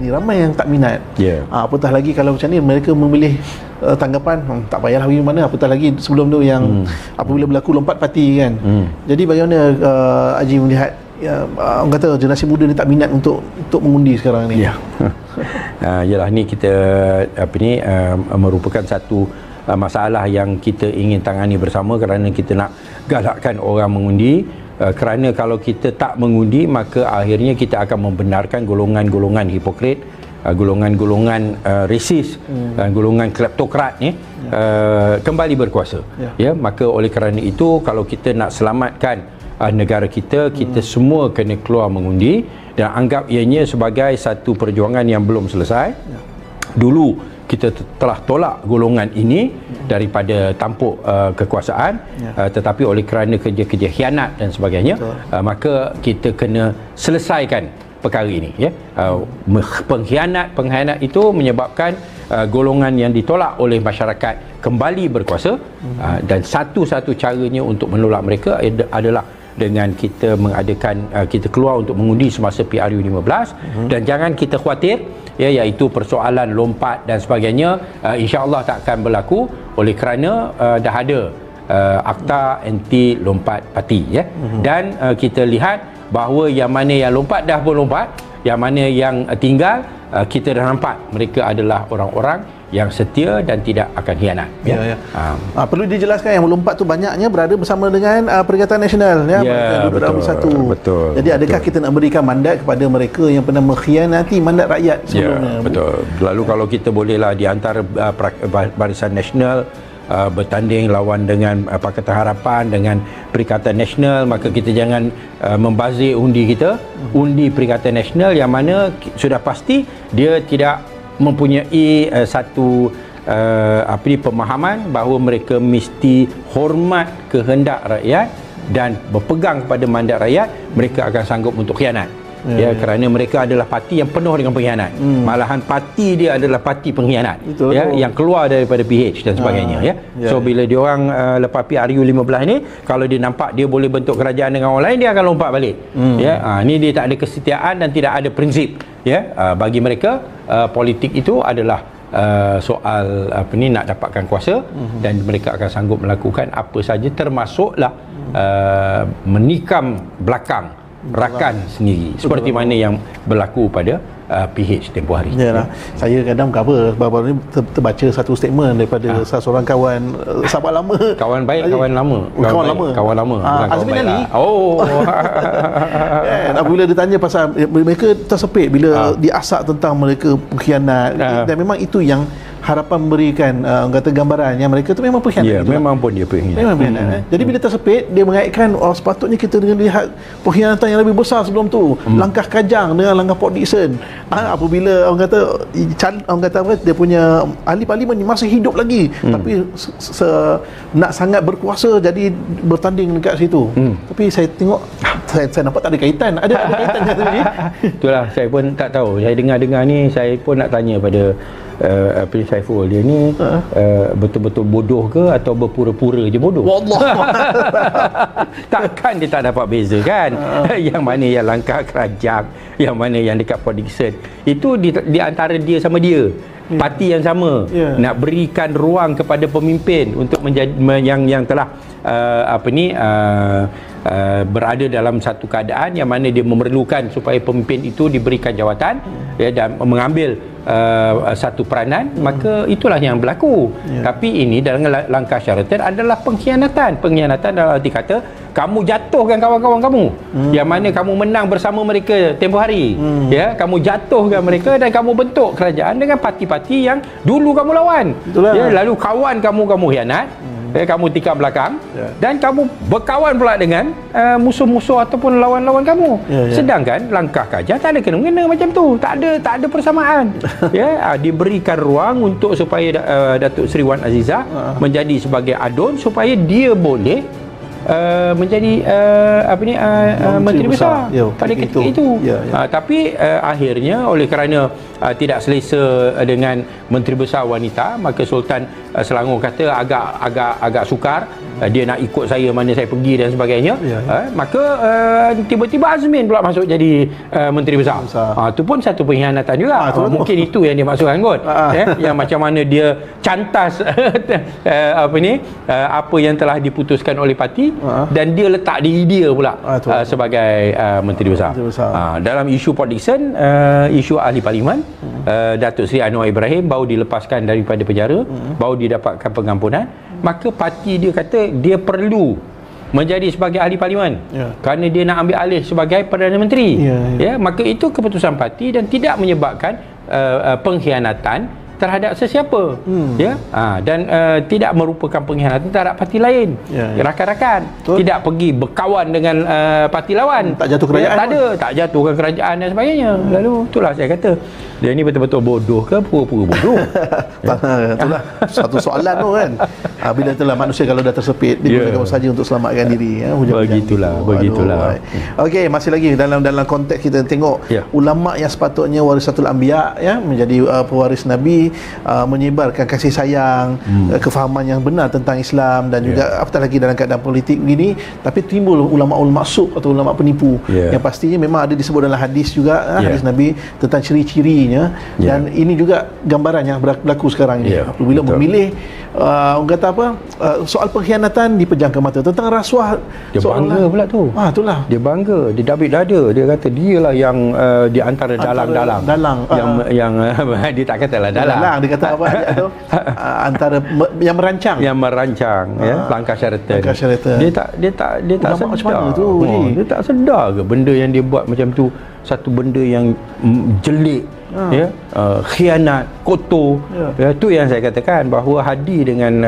ini ramai yang tak minat. Apatah lagi kalau macam ni mereka memilih tanggapan tak payahlah pergi mana, apatah lagi sebelum tu yang apabila berlaku lompat parti kan. Jadi bagaimana Haji melihat orang kata generasi muda ni tak minat untuk mengundi sekarang ni? Yalah, ni kita merupakan satu masalah yang kita ingin tangani bersama, kerana kita nak galakkan orang mengundi. Kerana kalau kita tak mengundi, maka akhirnya kita akan membenarkan golongan-golongan hipokrit, golongan-golongan resis, golongan kleptokrat ni kembali berkuasa. Maka oleh kerana itu, kalau kita nak selamatkan negara kita, kita semua kena keluar mengundi dan anggap ianya sebagai satu perjuangan yang belum selesai. Dulu kita telah tolak golongan ini daripada tampuk kekuasaan, tetapi oleh kerana kerja-kerja khianat dan sebagainya, maka kita kena selesaikan perkara ini. Pengkhianat itu menyebabkan golongan yang ditolak oleh masyarakat kembali berkuasa, dan satu-satu caranya untuk menolak mereka adalah dengan kita mengadakan, kita keluar untuk mengundi semasa PRU 15, dan jangan kita khawatir, iaitu persoalan lompat dan sebagainya, insya-Allah tak akan berlaku oleh kerana dah ada akta anti lompat parti, dan kita lihat bahawa yang mana yang lompat dah pun lompat, yang mana yang tinggal, kita dah nampak mereka adalah orang-orang yang setia dan tidak akan khianat. Perlu dijelaskan yang melompat tu banyaknya berada bersama dengan Perikatan Nasional, betul. Jadi adakah kita nak berikan mandat kepada mereka yang pernah mengkhianati mandat rakyat sebelumnya? Betul. Lalu kalau kita bolehlah di antara Barisan Nasional bertanding lawan dengan Pakatan Harapan dengan Perikatan Nasional, maka kita jangan membazir undi kita. Undi Perikatan Nasional yang mana sudah pasti dia tidak mempunyai satu pemahaman bahawa mereka mesti hormat kehendak rakyat dan berpegang kepada mandat rakyat, mereka akan sanggup untuk khianat. Kerana mereka adalah parti yang penuh dengan pengkhianat. Malahan parti dia adalah parti pengkhianat, yang keluar daripada PH dan sebagainya. So bila diorang lepas PRU 15 ni, kalau dia nampak dia boleh bentuk kerajaan dengan orang lain, dia akan lompat balik. Ni dia tak ada kesetiaan dan tidak ada prinsip. Bagi mereka politik itu adalah soal nak dapatkan kuasa, dan mereka akan sanggup melakukan apa saja, termasuklah menikam belakang rakan sendiri, seperti mana yang berlaku pada PH tempoh hari. Saya kadang cover baru ni terbaca satu statement daripada salah seorang kawan, sahabat lama, kawan baik, kawan lama, kawan lama, Azmin Ali. Apabila ditanya pasal mereka tersepit bila diasak tentang mereka pengkhianat, dan memang itu yang harapan memberikan orang kata gambaran yang mereka tu memang pengkhianat. Memang pun dia pengkhianat. Jadi bila tersepit, dia mengaitkan sepatutnya kita dengan lihat pengkhianatan yang lebih besar sebelum tu. Langkah Kajang dengan langkah Port Dickson. Apabila orang kata dia punya ahli parlimen ni masih hidup lagi, tapi nak sangat berkuasa, jadi bertanding dekat situ. Tapi saya tengok, saya nampak tak ada kaitan. Ada kaitan kata ni. Itulah, saya pun tak tahu. Saya dengar ni, saya pun nak tanya pada Prince Saiful, dia ni betul-betul bodoh ke atau berpura-pura je bodoh? Wallah. Takkan dia tak dapat beza kan? Yang mana yang langkah Kerajaan, yang mana yang dekat Port Dickson, itu di antara dia sama dia. Parti yang sama, nak berikan ruang kepada pemimpin untuk menjadi yang telah berada dalam satu keadaan yang mana dia memerlukan supaya pemimpin itu diberikan jawatan, dan mengambil satu peranan, maka itulah yang berlaku. Tapi ini dalam langkah Sheraton adalah pengkhianatan dalam arti kata kamu jatuhkan kawan-kawan kamu, yang mana kamu menang bersama mereka tempoh hari, kamu jatuhkan mereka dan kamu bentuk kerajaan dengan parti-parti yang dulu kamu lawan. Lalu kawan kamu khianat, kamu tikam belakang, dan kamu berkawan pula dengan musuh-musuh ataupun lawan-lawan kamu. Sedangkan langkah Kajang tak ada kena-mengena macam tu, tak ada persamaan. Diberikan ruang untuk supaya Datuk Seri Wan Azizah menjadi sebagai adun, supaya dia boleh menjadi Menteri Besar pada ketika itu. Tapi akhirnya oleh kerana tidak selesa dengan Menteri Besar wanita, maka Sultan Selangor kata agak sukar dia nak ikut saya mana saya pergi dan sebagainya, maka tiba-tiba Azmin pula masuk jadi Menteri Besar. Itu pun satu pengkhianatan juga. Mungkin itu yang dia maksudkan kot. Yang macam mana dia cantas apa yang telah diputuskan oleh parti, dan dia letak diri dia pula sebagai Menteri Besar. Dalam isu Port Dickson, isu ahli parlimen, Datuk Seri Anwar Ibrahim baru dilepaskan daripada penjara, baru didapatkan pengampunan, maka parti dia kata dia perlu menjadi sebagai ahli parlimen kerana dia nak ambil alih sebagai Perdana Menteri. Maka itu keputusan parti dan tidak menyebabkan pengkhianatan terhadap sesiapa, dan tidak merupakan pengkhianatan terhadap parti lain, rakan-rakan, tidak pergi berkawan dengan parti lawan, tak jatuh kerajaan, tak jatuhkan kerajaan dan sebagainya. Lalu itulah saya kata dia ni betul-betul bodoh ke pura-pura bodoh. Itulah satu soalan tu kan. Bila itulah manusia kalau dah tersepit, dia gunakan saja untuk selamatkan diri. Begitulah. Okey, masih lagi dalam konteks kita tengok ulama yang sepatutnya warisatul anbiya, menjadi pewaris Nabi, menyebarkan kasih sayang, kefahaman yang benar tentang Islam, dan juga apatah lagi dalam keadaan politik begini, tapi timbul ulama-ulama maksub atau ulama penipu yang pastinya memang ada disebut dalam hadis juga, hadis Nabi tentang ciri-cirinya, dan ini juga gambaran yang berlaku sekarang ini. Bila memilih orang kata apa, soal pengkhianatan dipejamkan mata, tentang rasuah dia bangga pula tu. Itulah dia bangga, dia dabit dada, dia kata dialah yang di antara dalang yang dia tak katalah dalang, dia kata apa tu, antara yang merancang langkah Sheraton. Dia tak sedar macam mana tu. Dia tak sedar ke benda yang dia buat macam tu satu benda yang jelik, khianat, kotor. Itu yang saya katakan bahawa Hadi dengan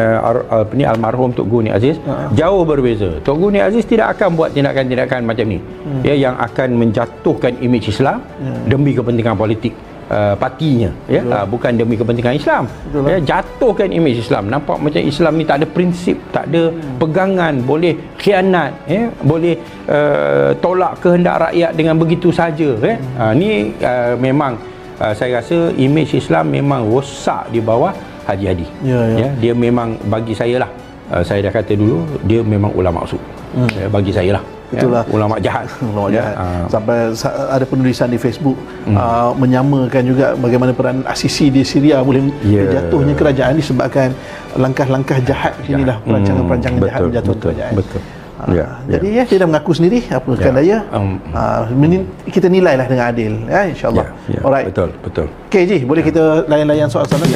almarhum Tok Guru Nik Aziz jauh berbeza. Tok Guru Nik Aziz tidak akan buat tindakan-tindakan macam ni, yang akan menjatuhkan imej Islam demi kepentingan politik partinya, bukan demi kepentingan Islam. Jatuhkan imej Islam, nampak macam Islam ni tak ada prinsip, tak ada pegangan, boleh khianat, boleh tolak kehendak rakyat dengan begitu saja. Ni memang saya rasa imej Islam memang rosak di bawah Haji Hadi. Dia memang, bagi saya lah, saya dah kata dulu, dia memang ulama maksud. Bagi saya lah, itulah ulama jahat. Sampai ada penulisan di Facebook menyamakan juga bagaimana peran Asisi di Syria boleh jatuhnya kerajaan disebabkan langkah-langkah jahat sinilah, perancangan-perancangan jahat menjatuhkan kerajaan. Jadi dia dah mengaku sendiri apakan daya. Kita nilailah dengan adil, insya-Allah. Alright, betul. Okey Ji, boleh kita layan-layan soal-soalan?